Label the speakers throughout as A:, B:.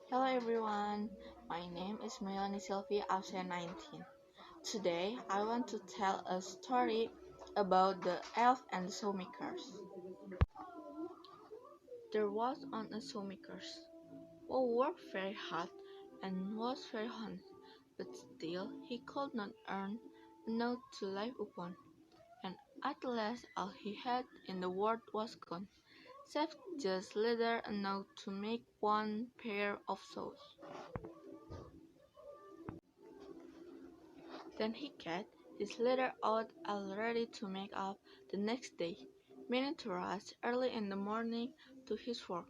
A: Hello everyone, my name is Meylani Silvi, also 19. Today I want to tell a story about the elf and the shoemakers. There was on a shoemakers who worked very hard and was very honest, but still he could not earn enough to live upon, and at last all he had in the world was gone, save just little enough to make one pair of shoes. Then he got his letter out all ready to make up the next day, meaning to rush early in the morning to his work.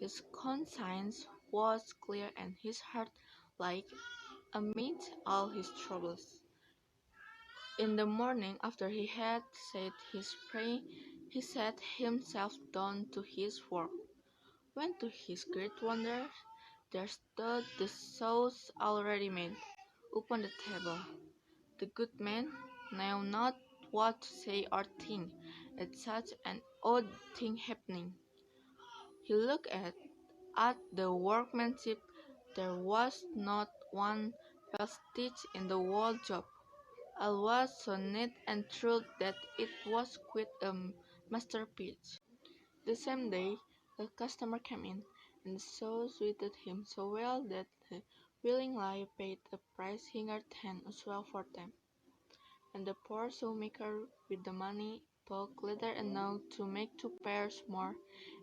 A: His conscience was clear and his heart light amidst all his troubles. In the morning, after he had said his prayer, he sat himself down to his work, when to his great wonder there stood the sauce already made upon the table. The good man knew not what to say or think at such an odd thing happening. He looked at the workmanship. There was not one vestige in the whole job. All was so neat and true that it was quite a masterpiece. The same day, a customer came in, and the show suited him so well that he willingly paid a price higher than usual for them. And the poor shoemaker with the money spoke little enough to make two pairs more.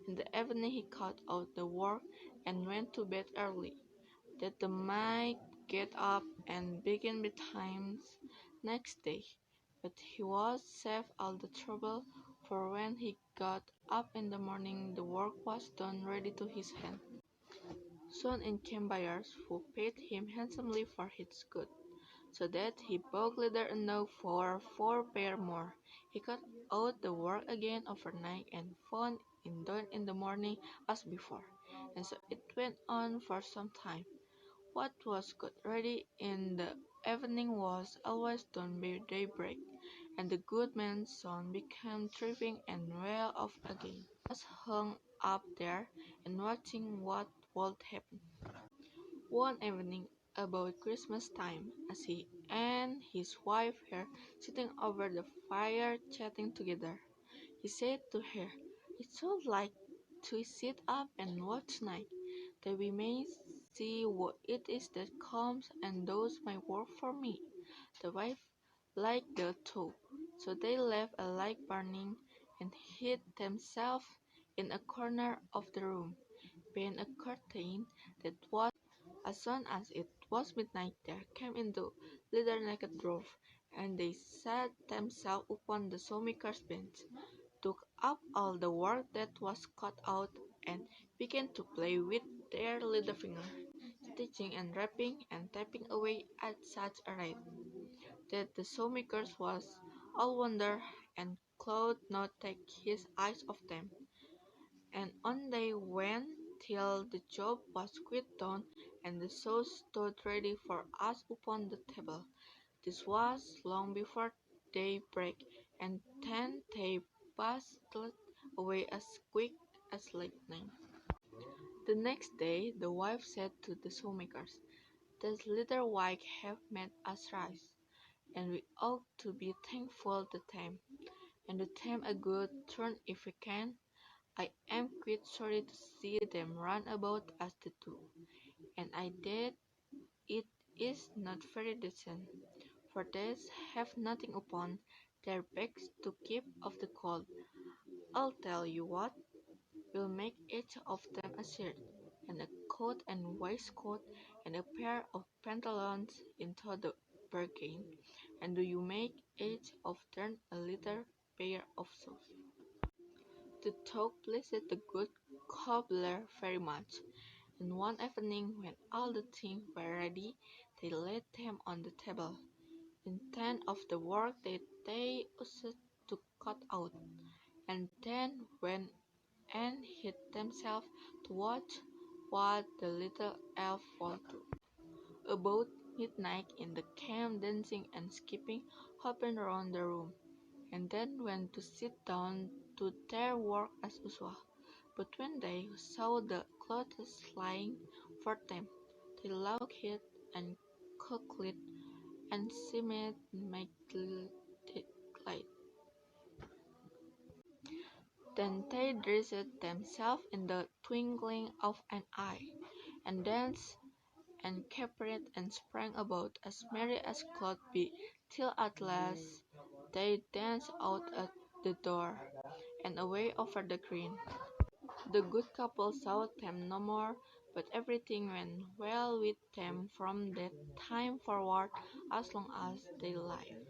A: In the evening he cut out the work and went to bed early, that they might get up and begin betimes next day. But he was saved all the trouble, for when he got up in the morning the work was done ready to his hand. Soon in came buyers, who paid him handsomely for his goods, so that he bought leather enough for four pair more. He cut out the work again overnight and found it done in the morning as before, and so it went on for some time. What was got ready in the evening was always done by daybreak, and the good man's son became thriving and well off again. He was hung up there and watching what would happen. One evening, about Christmas time, as he and his wife were sitting over the fire chatting together, he said to her, "I should like to sit up and watch night, that we may see what it is that comes and does my work for me." The wife liked the too, so they left a light burning and hid themselves in a corner of the room, behind a curtain that was. As soon as it was midnight there came in the little naked dwarf, and they sat themselves upon the shoemaker's bench, took up all the work that was cut out, and began to play with their little fingers, stitching and wrapping and tapping away at such a rate, that the shoemaker was all wonder and could not take his eyes off them. And on they went till the job was quite done, and the sauce stood ready for us upon the table. This was long before daybreak, and then they passed away as quick as lightning. The next day the wife said to the shoemakers, "This little wag have made us rise, and we ought to be thankful to them, and do them a good turn if we can. I am quite sorry to see them run about as they do, and I that it is not very decent, for they have nothing upon their backs to keep off the cold. I'll tell you what, we'll make each of them a shirt, and a coat and waistcoat, and a pair of pantaloons into the bargain, and do you make each of them a little pair of shoes." The talk pleased the good cobbler very much, and one evening when all the things were ready, they laid them on the table, intent of the work that they used to cut out, and then went and hid themselves to watch what the little elf would do. About midnight in the camp dancing and skipping hopping round the room, and then went to sit down to their work as usual. But when they saw the clothes lying for them. They locked it and cooked it, and seemed make it glad. Then they dressed themselves in the twinkling of an eye, and danced and capered and sprang about as merry as could be, till at last they danced out at the door, and away over the green. The good couple saw them no more, but everything went well with them from that time forward as long as they lived.